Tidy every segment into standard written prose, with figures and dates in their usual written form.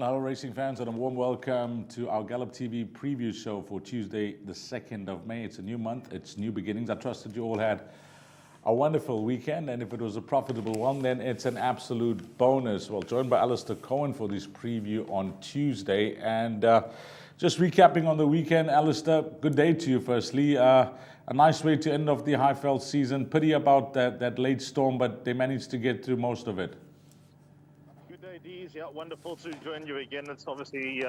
Hello, racing fans, and a warm welcome to our Gallop TV Preview Show for Tuesday, the 2nd of May. It's a new month, it's new beginnings. I trust that you all had a wonderful weekend, and if it was a profitable one, then it's an absolute bonus. Well, joined by Alistair Cohen for this preview on Tuesday. And just recapping on the weekend, Alistair, good day to you, firstly. A nice way to end off the Highveld season. Pity about that late storm, but they managed to get through most of it. Yeah, wonderful to join you again. It's obviously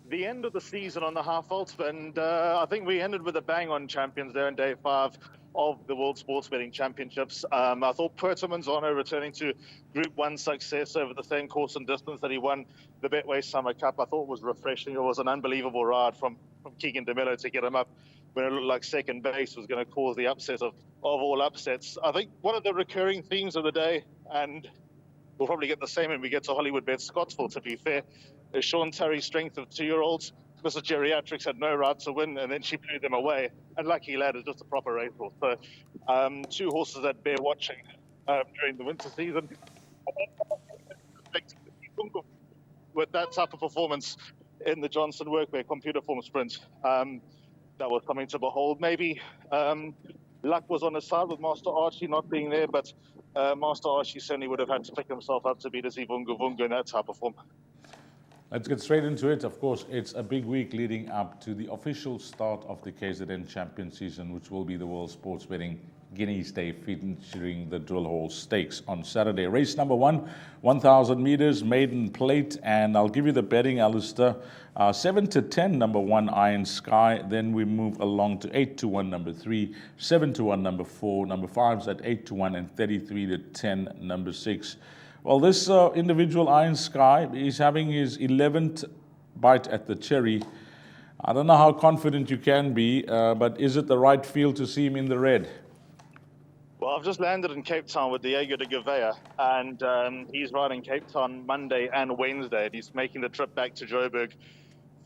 the end of the season on the Highveld, and I think we ended with a bang on Champions Day on day 5 of the World Sports Betting Championships. I thought Puerto Manzano returning to Group 1 success over the same course and distance that he won the Betway Summer Cup, I thought was refreshing. It was an unbelievable ride from Keegan DeMello to get him up when it looked like second base was going to cause the upset of all upsets. I think one of the recurring themes of the day, and we'll probably get the same when we get to Hollywoodbets Scottsville, to be fair, is Sean Terry's strength of 2-year-olds. Mrs. Geriatrics had no right to win, and then she blew them away. And Lucky Lad is just a proper racehorse. So, two horses that bear watching during the winter season. With that type of performance in the Johnson Workwear computer form sprint, that was something to behold. Maybe luck was on his side with Master Archie not being there, but Master Archie certainly would have had to pick himself up to beat his Ivunga Vunga in that type of form. Let's get straight into it. Of course, it's a big week leading up to the official start of the KZN Champion season, which will be the World Sports Betting Guineas Day, featuring the Drill Hall Stakes on Saturday. Race number 1, 1,000 meters, maiden plate, and I'll give you the betting, Alistair. 7 to 10, number 1, Iron Sky. Then we move along to 8 to 1, number 3, 7 to 1, number 4, number 5's at 8 to 1, and 33 to 10, number 6. Well, this individual, Iron Sky, is having his 11th bite at the cherry. I don't know how confident you can be, but is it the right field to see him in the red? Well, I've just landed in Cape Town with Diego de Gouveia, and he's riding Cape Town Monday and Wednesday, and he's making the trip back to Joburg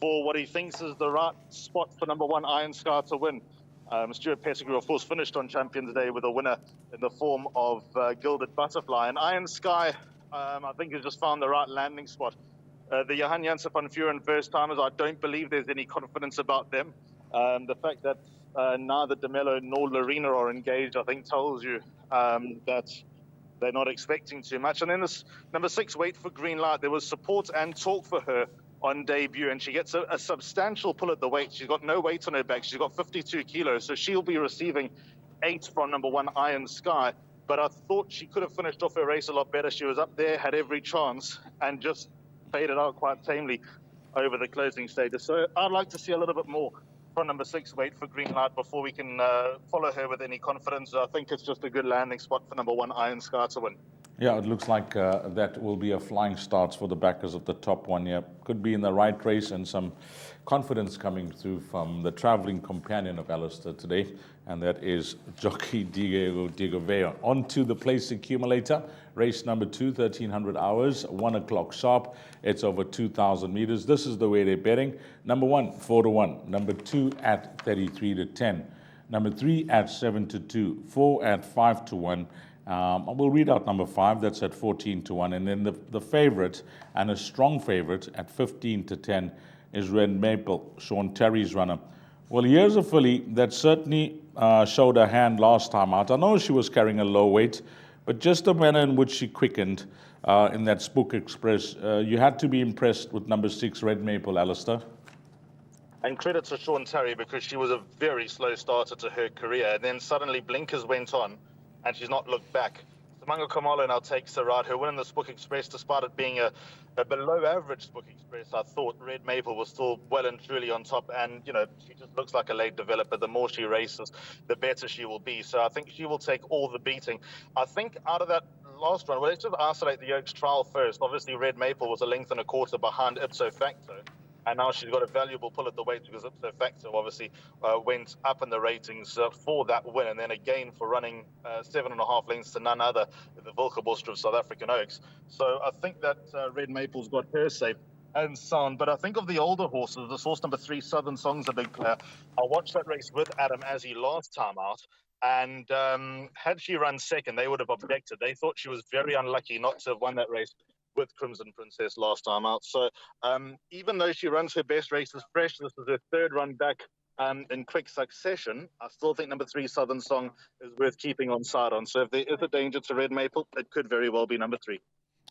for what he thinks is the right spot for number 1 Iron Sky to win. Stuart Pettigrew, of course, finished on Champions Day with a winner in the form of Gilded Butterfly. And Iron Sky, I think, has just found the right landing spot. The Johan Janssen van Vuren first-timers, I don't believe there's any confidence about them. The fact that neither DeMello nor Lorena are engaged, I think, tells you that they're not expecting too much. And then this number 6, Wait for Green Light, there was support and talk for her on debut, and she gets a substantial pull at the weight. She's got no weight on her back. She's got 52 kilos, so she'll be receiving 8 from number 1 Iron Sky. But I thought she could have finished off her race a lot better. She was up there, had every chance, and just faded out quite tamely over the closing stages. So I'd like to see a little bit more from number 6, Wait for Green Light, before we can follow her with any confidence. I think it's just a good landing spot for number 1 Iron Sky to win. Yeah, it looks like that will be a flying start for the backers of the top one. Yeah, could be in the right race, and some confidence coming through from the traveling companion of Alistair today, and that is jockey Diego de Gouveia. On to the place accumulator, race number 2, 1,300 hours, 1 o'clock sharp. It's over 2,000 meters. This is the way they're betting. Number 1, 4 to 1. Number 2 at 33 to 10. Number 3 at 7 to 2. 4 at 5 to 1. We'll read out number 5, that's at 14 to 1. And then the favorite, and a strong favorite, at 15 to 10, is Red Maple, Sean Terry's runner. Well, here's a filly that certainly showed her hand last time out. I know she was carrying a low weight, but just the manner in which she quickened in that Spook Express, you had to be impressed with number 6, Red Maple, Alistair. And credit to Sean Terry, because she was a very slow starter to her career, and then suddenly blinkers went on, and she's not looked back. Simango Kamalo now takes the ride. Her win in the Spook Express, despite it being a below-average Spook Express, I thought Red Maple was still well and truly on top. And, you know, she just looks like a late developer. The more she races, the better she will be. So I think she will take all the beating. I think out of that last one, well, let's just isolate the Oaks trial first. Obviously, Red Maple was a length and a quarter behind ipso facto. And now she's got a valuable pull at the weight, because ipso facto obviously went up in the ratings for that win, and then again for running 7.5 lengths to none other than the Wilkeborster of South African Oaks. So I think that Red Maple's got her safe and sound. But I think of the older horses, this horse number 3, Southern Song's a big player. I watched that race with Adam Azzi last time out, and had she run second, they would have objected. They thought she was very unlucky not to have won that race with Crimson Princess last time out. So even though she runs her best races fresh, this is her third run back in quick succession. I still think number 3, Southern Song, is worth keeping on side on. So if there is a danger to Red Maple, it could very well be number 3.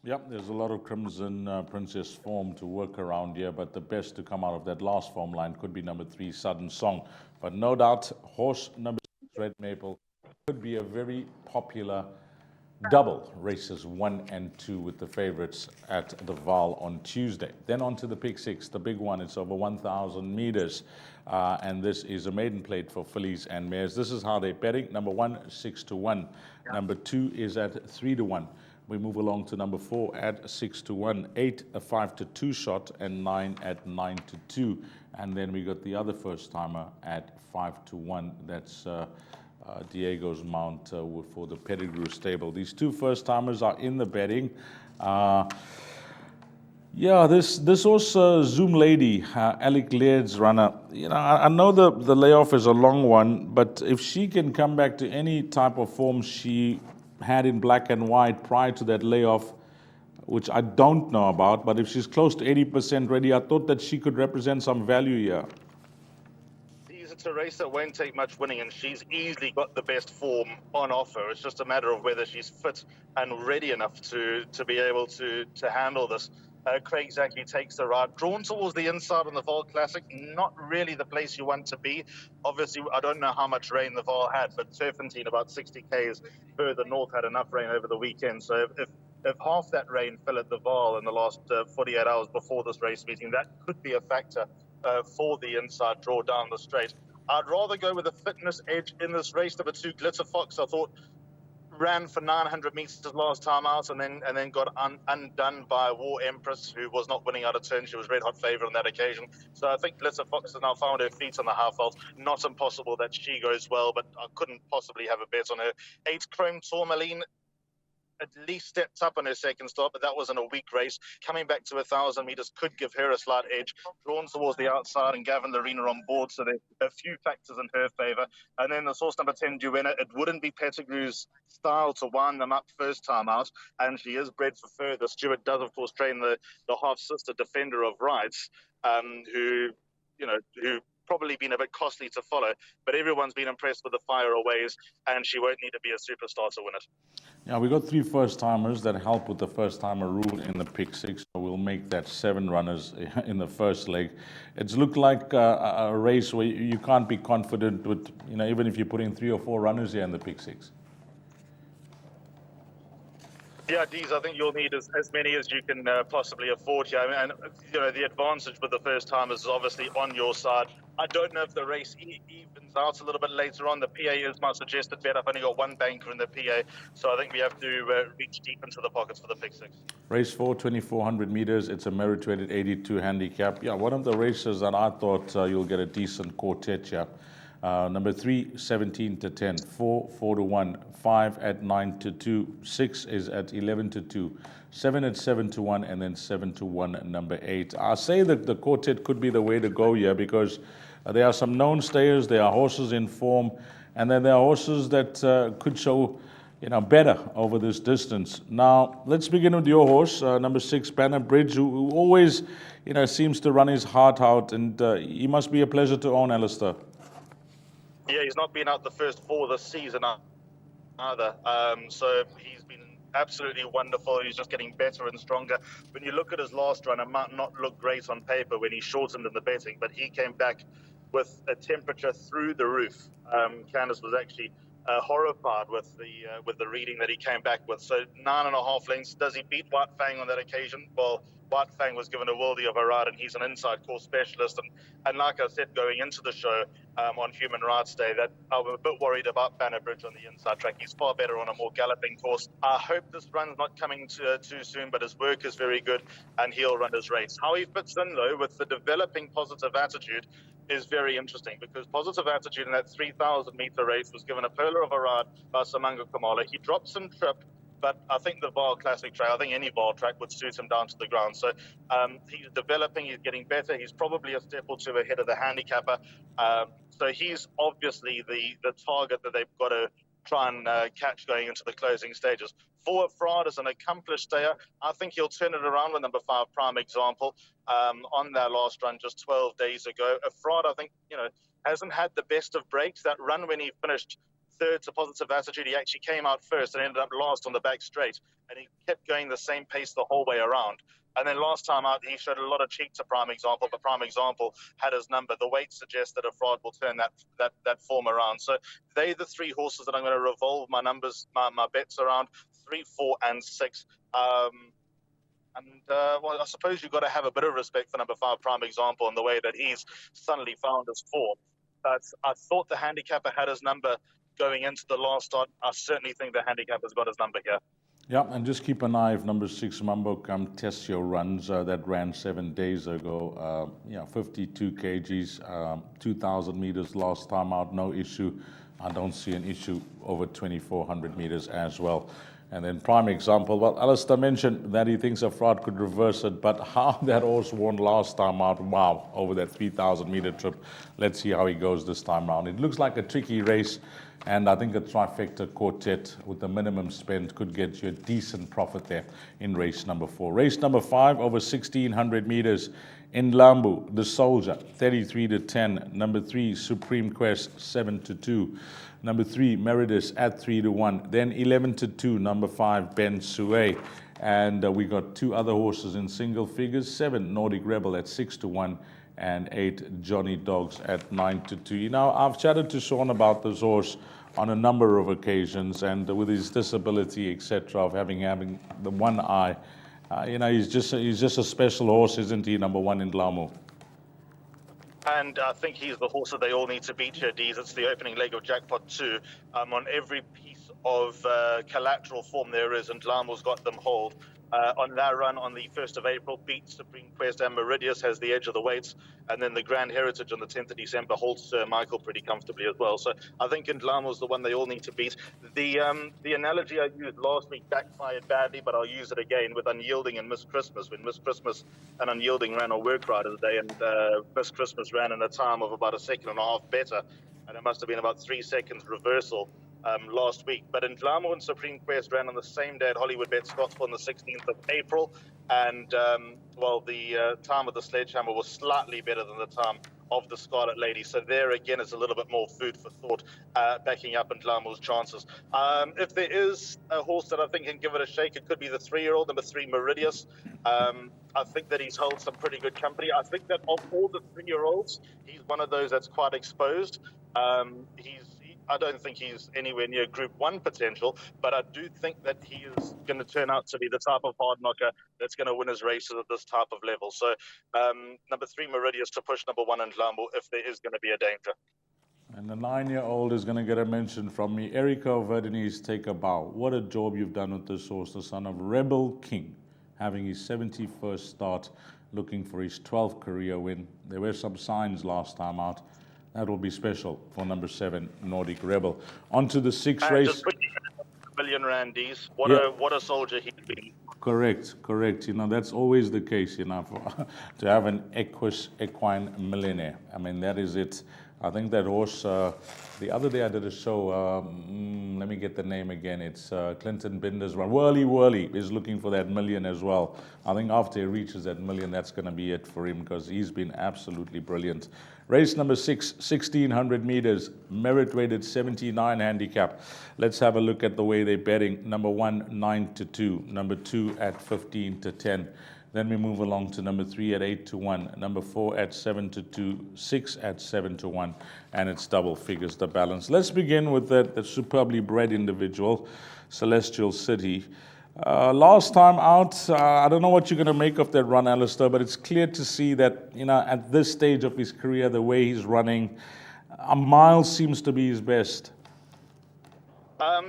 Yep, there's a lot of Crimson Princess form to work around here, but the best to come out of that last form line could be number 3, Southern Song. But no doubt, horse number 6, Red Maple, could be a very popular double races 1 and 2 with the favorites at the Vaal on Tuesday. Then on to the Pick 6, the big one. It's over 1,000 meters, and this is a maiden plate for fillies and mares. This is how they're betting. Number 1, 6-1. Number 2 is at 3-1. We move along to number 4 at 6-1, 8 a 5-2 shot, and 9 at 9-2. And then we got the other first timer at 5-1. That's Diego's mount for the Pettigrew stable. These 2 first timers are in the betting. Yeah, this also Zoom Lady, Alec Laird's runner. You know, I know the layoff is a long one, but if she can come back to any type of form she had in black and white prior to that layoff, which I don't know about, but if she's close to 80% ready, I thought that she could represent some value here. It's a race that won't take much winning, and she's easily got the best form on offer. It's just a matter of whether she's fit and ready enough to be able to handle this. Craig Zaki takes the ride, drawn towards the inside on the Vaal Classic. Not really the place you want to be. Obviously, I don't know how much rain the Vaal had, but Serpentine, about 60 k's further north, had enough rain over the weekend. So if half that rain fell at the Vaal in the last 48 hours before this race meeting, that could be a factor for the inside draw down the straight. I'd rather go with a fitness edge in this race. Number 2, Glitter Fox, I thought ran for 900 meters last time out, and then got undone by War Empress, who was not winning out of turn. She was red hot favourite on that occasion. So I think Glitter Fox has now found her feet on the half vault. Not impossible that she goes well, but I couldn't possibly have a bet on her. 8, Chrome Tourmaline, at least stepped up on her second start, but that was in a weak race. Coming back to 1,000 meters could give her a slight edge. Drawn towards the outside, and Gavin Larena on board, so there's a few factors in her favour. And then the source number 10, Duenna, it wouldn't be Pettigrew's style to wind them up first time out, and she is bred for further. Stewart does, of course, train the half-sister Defender of Rights, who probably been a bit costly to follow, but everyone's been impressed with the fire aways, and she won't need to be a superstar to win it. Yeah, we got 3 first-timers that help with the first-timer rule in the Pick 6, so we'll make that 7 runners in the first leg. It's looked like a race where you can't be confident with, even if you put in 3 or 4 runners here in the Pick 6. Yeah, Dees, I think you'll need as many as you can possibly afford here. And the advantage with the first timers is obviously on your side. I don't know if the race evens out a little bit later on. The PA is my suggested bet. I've only got 1 banker in the PA, so I think we have to reach deep into the pockets for the Pick 6. Race 4, 2,400 meters. It's a merit-rated 82 handicap. Yeah, one of the races that I thought you'll get a decent quartet here. Number 3, 17-10, 4, 4-1, 5 at 9-2, 6 is at 11-2, 7 at 7-1, and then 7-1, number 8. I say that the quartet could be the way to go here because there are some known stayers, there are horses in form, and then there are horses that could show better over this distance. Now, let's begin with your horse, number 6, Banner Bridge, who always, seems to run his heart out, and he must be a pleasure to own, Alistair. Yeah, he's not been out the first 4 this season either. So he's been absolutely wonderful. He's just getting better and stronger. When you look at his last run, it might not look great on paper when he shortened in the betting, but he came back with a temperature through the roof. Candice was actually horrified with the reading that he came back with. So 9.5 lengths. Does he beat White Fang on that occasion? Well, White Fang was given a worldie of a ride, and he's an inside course specialist. And like I said, going into the show on Human Rights Day, that I was a bit worried about Banner Bridge on the inside track. He's far better on a more galloping course. I hope this run's not coming too soon, but his work is very good, and he'll run his race. How he fits in, though, with the developing Positive Attitude is very interesting, because Positive Attitude in that 3,000-meter race was given a perler of a ride by Samanga Kamala. He dropped some trip, but I think the Vaal Classic track, I think any Vaal track would suit him down to the ground. So he's developing, he's getting better. He's probably a step or 2 ahead of the handicapper. So he's obviously the target that they've got to try and catch going into the closing stages. Forward Fraud is an accomplished stayer. I think he'll turn it around with number 5, Prime Example, on their last run just 12 days ago. A Fraud, I think, hasn't had the best of breaks. That run when he finished third to Positive Attitude, he actually came out first and ended up last on the back straight, and he kept going the same pace the whole way around. And then last time out, he showed a lot of cheek to Prime Example, but Prime Example had his number. The weight suggests that a Fraud will turn that form around. So they're the 3 horses that I'm going to revolve my numbers, my bets around, 3, 4, and 6. Well, I suppose you've got to have a bit of respect for number 5, Prime Example, and the way that he's suddenly found his form. But I thought the handicapper had his number going into the last start. I certainly think the handicapper's got his number here. Yeah, and just keep an eye if number 6, Mambo Come Tessio runs. That ran 7 days ago. 52 kgs, 2,000 meters last time out, no issue. I don't see an issue over 2,400 meters as well. And then Prime Example, well, Alistair mentioned that he thinks a Fraud could reverse it, but how that horse won last time out, wow, over that 3,000 meter trip. Let's see how he goes this time around. It looks like a tricky race, and I think a trifecta quartet with the minimum spend could get you a decent profit there in race number 4. Race number 5, over 1,600 meters. In Lambu, the Soldier, 33-10. Number 3, Supreme Quest, 7-2. Number 3, Meridus at 3-1. Then 11-2, number 5, Ben Sue. And we got 2 other horses in single figures, 7, Nordic Rebel at 6-1. And 8, Johnny Dogs at 9-2. I've chatted to Sean about this horse on a number of occasions, and with his disability, etc., of having the one eye, he's just a special horse, isn't he? Number 1 in Dlamu. And I think he's the horse that they all need to beat here, Dees. It's the opening leg of Jackpot 2. On every piece of collateral form there is, and Dlamu's got them hold. On that run on the 1st of April, beat Supreme Quest, and Meridius has the edge of the weights. And then the Grand Heritage on the 10th of December holds Sir Michael pretty comfortably as well. So I think Ndlamu's the one they all need to beat. The analogy I used last week backfired badly, but I'll use it again with Unyielding and Miss Christmas. When Miss Christmas and Unyielding ran on Work Riders Day, and Miss Christmas ran in a time of about 1.5 seconds better, and it must have been about 3 seconds reversal last week. But Ndlamu and Supreme Quest ran on the same day at Hollywoodbets Scottsville on the 16th of April, and the time of the Sledgehammer was slightly better than the time of the Scarlet Lady. So there again is a little bit more food for thought, backing up Ndlamu's chances. If there is a horse that I think can give it a shake, it could be the 3-year-old, number 3, Meridius. I think that he's held some pretty good company. I think that of all the 3-year-olds, he's one of those that's quite exposed. I don't think he's anywhere near Group 1 potential, but I do think that he is going to turn out to be the type of hard knocker that's going to win his races at this type of level. So number 3, Meridius, to push number 1 Ndlamu if there is going to be a danger. And the 9-year-old is going to get a mention from me. Erico Verdeni's Take a Bow. What a job you've done with this horse, the son of Rebel King, having his 71st start, looking for his 12th career win. There were some signs last time out. That will be special for number 7, Nordic Rebel. On to the 6th race. Just R1 million Randies. What a soldier he'd be. Correct. That's always the case, to have an equine millionaire. I mean, that is it. I think that horse, the other day I did a show, let me get the name again. It's Clinton Binder's run. Whirly is looking for that million as well. I think after he reaches that million, that's going to be it for him, because he's been absolutely brilliant. Race number 6, 1,600 meters, merit-weighted 79 handicap. Let's have a look at the way they're betting. Number 1, 9-2. Number 2 at 15-10. Then we move along to number 3 at 8-1, number 4 at 7-2, 6 at 7-1, and it's double figures, the balance. Let's begin with that superbly bred individual, Celestial City. Last time out, I don't know what you're going to make of that run, Alistair, but it's clear to see that, at this stage of his career, the way he's running, a mile seems to be his best.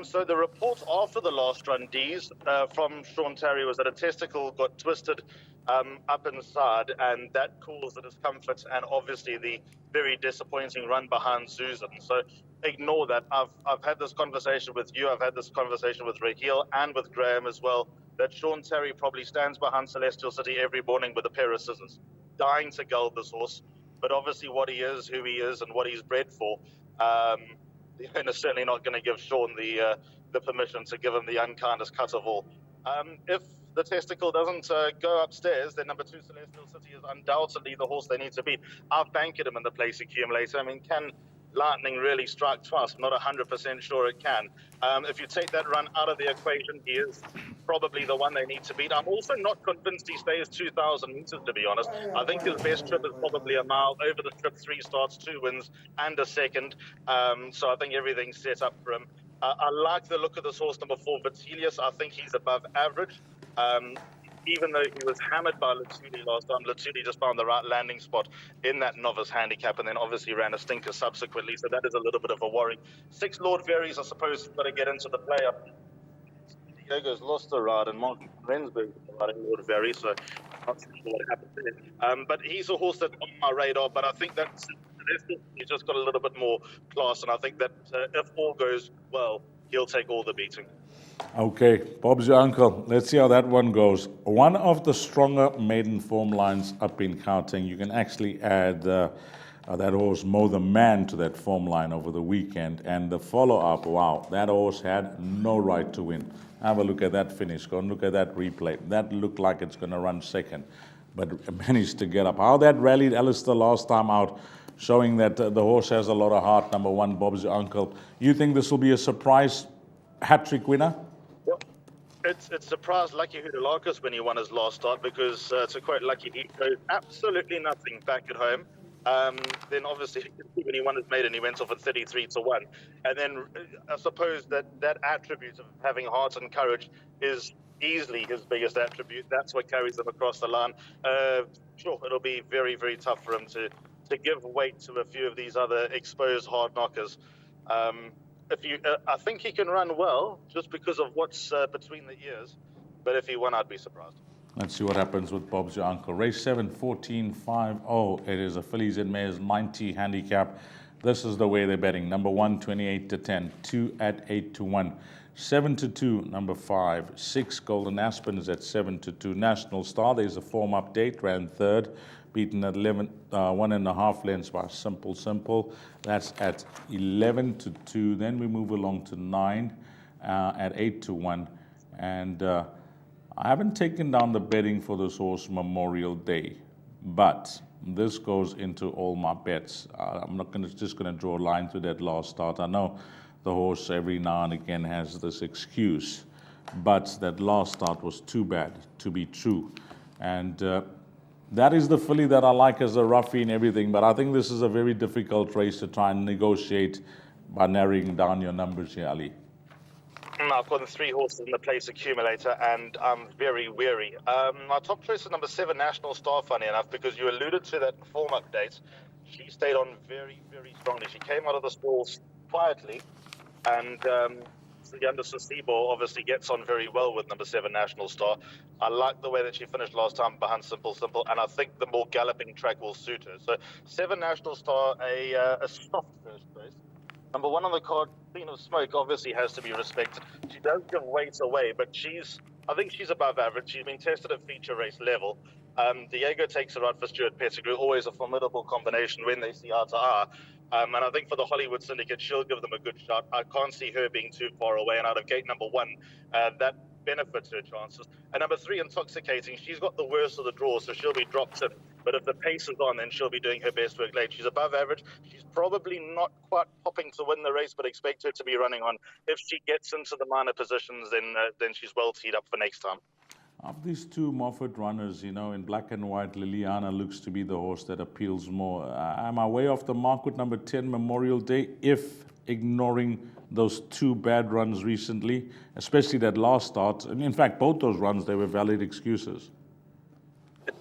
So the report after the last run, Dees, from Sean Terry, was that a testicle got twisted up inside, and that caused the discomfort and obviously the very disappointing run behind Susan. So ignore that. I've had this conversation with you. I've had this conversation with Raheel and with Graham as well, that Sean Terry probably stands behind Celestial City every morning with a pair of scissors, dying to gull this horse. But obviously what he is, who he is, and what he's bred for, the owner's certainly not going to give Sean the permission to give him the unkindest cut of all. If the testicle doesn't go upstairs, then number 2 Celestial City is undoubtedly the horse they need to beat. I've banked him in the place accumulator. I mean, can Lightning really strike twice? I'm not 100% sure it can. If you take that run out of the equation, he is probably the one they need to beat. I'm also not convinced he stays 2,000 meters, to be honest. I think his best trip is probably a mile. Over the trip, 3 starts, 2 wins, and a second. So I think everything's set up for him. I like the look of this horse, number 4, Vitelius. I think he's above average. Even though he was hammered by Latuli last time, Latuli just found the right landing spot in that novice handicap and then obviously ran a stinker subsequently, so that is a little bit of a worry. 6 Lord Varies, I suppose, got to get into the play up. Diego's lost the ride and Mark Rensburg riding Lord Varies, so I'm not sure what happened there. But he's a horse that's on my radar, but I think that he's just got a little bit more class, and I think that if all goes well, he'll take all the beating. Okay, Bob's your uncle. Let's see how that one goes. One of the stronger maiden form lines up in Gauteng. You can actually add that horse Mo the Man to that form line over the weekend. And the follow-up, wow, that horse had no right to win. Have a look at that finish. Go and look at that replay. That looked like it's going to run second, but managed to get up. How that rallied Alistair last time out, showing that the horse has a lot of heart. Number 1, Bob's your uncle. You think this will be a surprise hat-trick winner? It's surprised Lucky Hudalakas when he won his last start, because to quote Lucky, he showed absolutely nothing back at home. Then obviously when he won his maiden, he went off at 33-1. And then I suppose that attribute of having heart and courage is easily his biggest attribute. That's what carries him across the line. Sure, it'll be very, very tough for him to give weight to a few of these other exposed hard knockers. I think he can run well just because of what's between the ears. But if he won, I'd be surprised. Let's see what happens with Bob's your uncle. Race 7, 14-5-0. It is a fillies and mares 90 handicap. This is the way they're betting. Number 1, 28-10. 2 at 8-1. 7-2, number 5. 6 Golden Aspens at 7-2. National Star, there's a form update. Ran third. Beaten at 1.5 lengths by Simple. That's at 11-2. Then we move along to 9 at 8-1. And I haven't taken down the betting for this horse Memorial Day, but this goes into all my bets. I'm not just going to draw a line through that last start. I know the horse every now and again has this excuse, but that last start was too bad to be true. And that is the filly that I like as a roughie and everything, but I think this is a very difficult race to try and negotiate by narrowing down your numbers here, Ali. I've got the 3 horses in the place accumulator, and I'm very weary. My top choice is number 7, National Star, funny enough, because you alluded to that form update. She stayed on very, very strongly. She came out of the stalls quietly, and the under Sasibo obviously gets on very well with number 7, National Star. I like the way that she finished last time behind Simple, and I think the more galloping track will suit her. So 7, National Star, a soft first race. Number 1 on the card, Queen of Smoke, obviously has to be respected. She does give weight away, but I think she's above average. She's been tested at feature race level. Diego takes her out for Stuart Pettigrew, always a formidable combination when they see eye to eye. And I think for the Hollywood Syndicate, she'll give them a good shot. I can't see her being too far away. And out of gate number 1, that benefits her chances. And number 3, Intoxicating, she's got the worst of the draw, so she'll be dropped in. But if the pace is on, then she'll be doing her best work late. She's above average. She's probably not quite popping to win the race, but expect her to be running on. If she gets into the minor positions, then she's well teed up for next time. Of these 2 Moffat runners, in black and white, Liliana looks to be the horse that appeals more. Am I way off the mark with number 10, Memorial Day, if ignoring those 2 bad runs recently, especially that last start? And in fact, both those runs, they were valid excuses.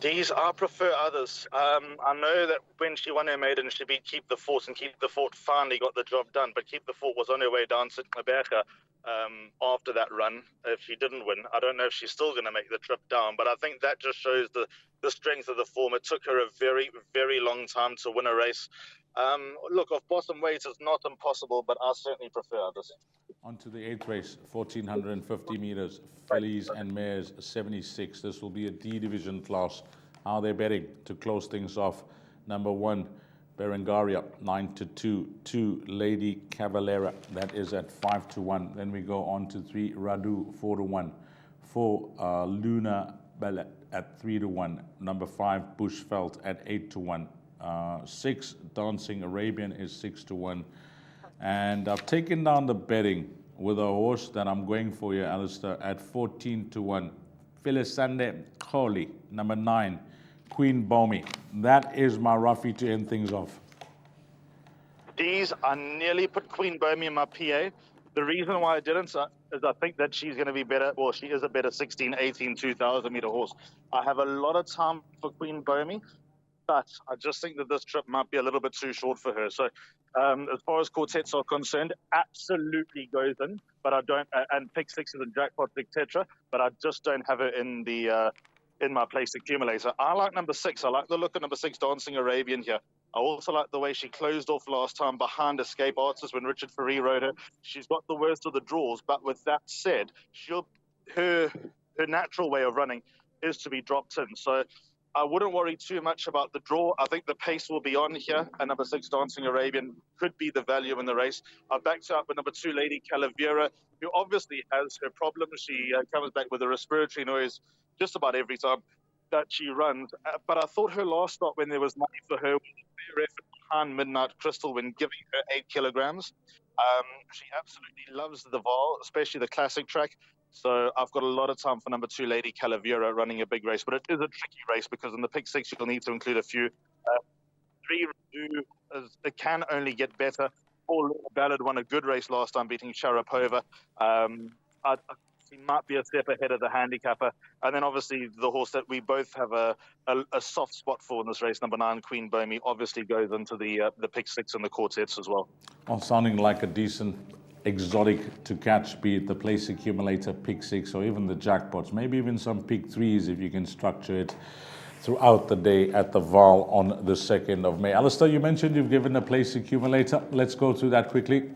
These, I prefer others. I know that when she won her maiden, she beat Keep the Fort, and Keep the Fort finally got the job done. But Keep the Fort was on her way down to Klaberga after that run. If she didn't win, I don't know if she's still going to make the trip down. But I think that just shows the strength of the form. It took her a very, very long time to win a race. Look, off bottom weight is not impossible, but I certainly prefer others. On to the 8th race, 1,450 meters, fillies and mares, 76. This will be a D division class. How they're betting to close things off. Number 1, Berengaria 9-2. 2 Lady Cavalera, that is at 5-1. Then we go on to 3 Radu 4-1. 4 Luna Ballet at 3-1. Number 5 Bushveld at 8-1. 6 Dancing Arabian is 6-1. And I've taken down the betting with a horse that I'm going for here, Alistair, at 14-1. Philisande Kholi, number 9, Queen Bomi. That is my roughie to end things off. I nearly put Queen Bomi in my PA. The reason why I didn't is I think that she's going to be better, or she is a better 16, 18, 2,000 meter horse. I have a lot of time for Queen Bomi, but I just think that this trip might be a little bit too short for her. So as far as quartets are concerned, absolutely goes in, but I don't, and pick sixes and jackpots, etc. But I just don't have it in the in my place accumulator. I like number 6. I like the look of number 6, Dancing Arabian here. I also like the way she closed off last time behind Escape Artist when Richard Ferree rode her. She's got the worst of the draws, but with that said, her natural way of running is to be dropped in. So I wouldn't worry too much about the draw. I think the pace will be on here, and number 6, Dancing Arabian, could be the value in the race. I backed up with number 2, Lady Calavera, who obviously has her problems. She comes back with a respiratory noise just about every time that she runs. But I thought her last stop when there was money for her was a fair effort behind Midnight Crystal when giving her 8 kilograms. She absolutely loves the Vaal, especially the classic track. So I've got a lot of time for number 2, Lady Calavera, running a big race. But it is a tricky race because in the pick 6, you'll need to include a few. 3, it can only get better. 4, Ballad won a good race last time, beating Sharapova. She might be a step ahead of the handicapper. And then obviously the horse that we both have a soft spot for in this race, number 9, Queen Bomi, obviously goes into the pick 6 and the quartets as well. Well, sounding like a decent exotic to catch, be it the place accumulator, pick 6, or even the jackpots. Maybe even some pick 3s if you can structure it throughout the day at the Vaal on the 2nd of May. Alistair, you mentioned you've given a place accumulator. Let's go through that quickly.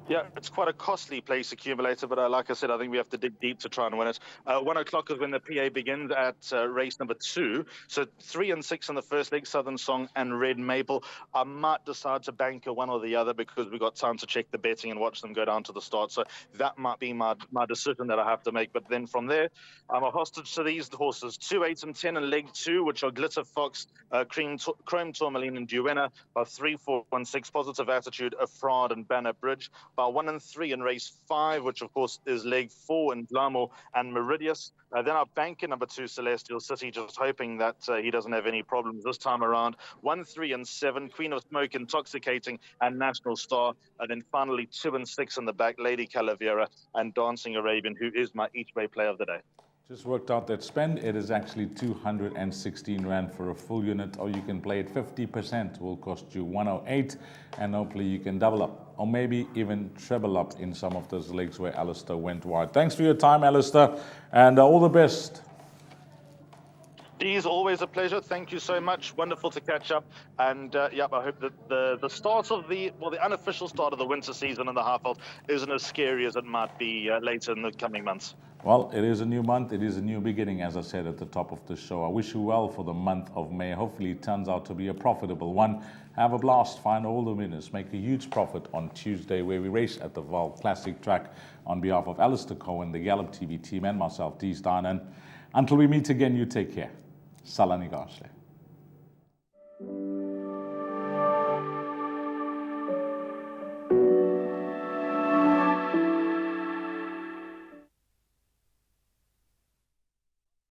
Yeah, it's quite a costly place accumulator, but like I said, I think we have to dig deep to try and win it. 1 o'clock is when the PA begins at race number 2. So 3 and 6 in the first leg, Southern Song and Red Maple. I might decide to bank one or the other because we've got time to check the betting and watch them go down to the start. So that might be my decision that I have to make. But then from there, I'm a hostage to these horses. 2, 8 and 10 in leg 2, which are Glitter Fox, Chrome Tourmaline and Duenna. By 3, 4, 1, 6, Positive Attitude, Afraid and Banner Bridge. By 1 and 3 in race 5, which of course is leg 4 in Glamour and Meridius. Then I bank in number 2, Celestial City, just hoping that he doesn't have any problems this time around. 1, 3 and 7, Queen of Smoke, Intoxicating and National Star. And then finally 2 and 6 in the back, Lady Calavera and Dancing Arabian, who is my each way play of the day. Just worked out that spend. It is actually 216 Rand for a full unit, or you can play it 50%, will cost you 108, and hopefully you can double up, or maybe even treble up in some of those legs where Alistair went wide. Thanks for your time, Alistair, and all the best. Dee's, always a pleasure. Thank you so much. Wonderful to catch up. And I hope that the start of the unofficial start of the winter season in the Halfveld isn't as scary as it might be later in the coming months. Well, it is a new month. It is a new beginning, as I said at the top of the show. I wish you well for the month of May. Hopefully it turns out to be a profitable one. Have a blast. Find all the winners. Make a huge profit on Tuesday, where we race at the Vaal Classic Track. On behalf of Alistair Cohen, the Gallop TV team, and myself, Dee Stein. And until we meet again, you take care. Salani Garsle.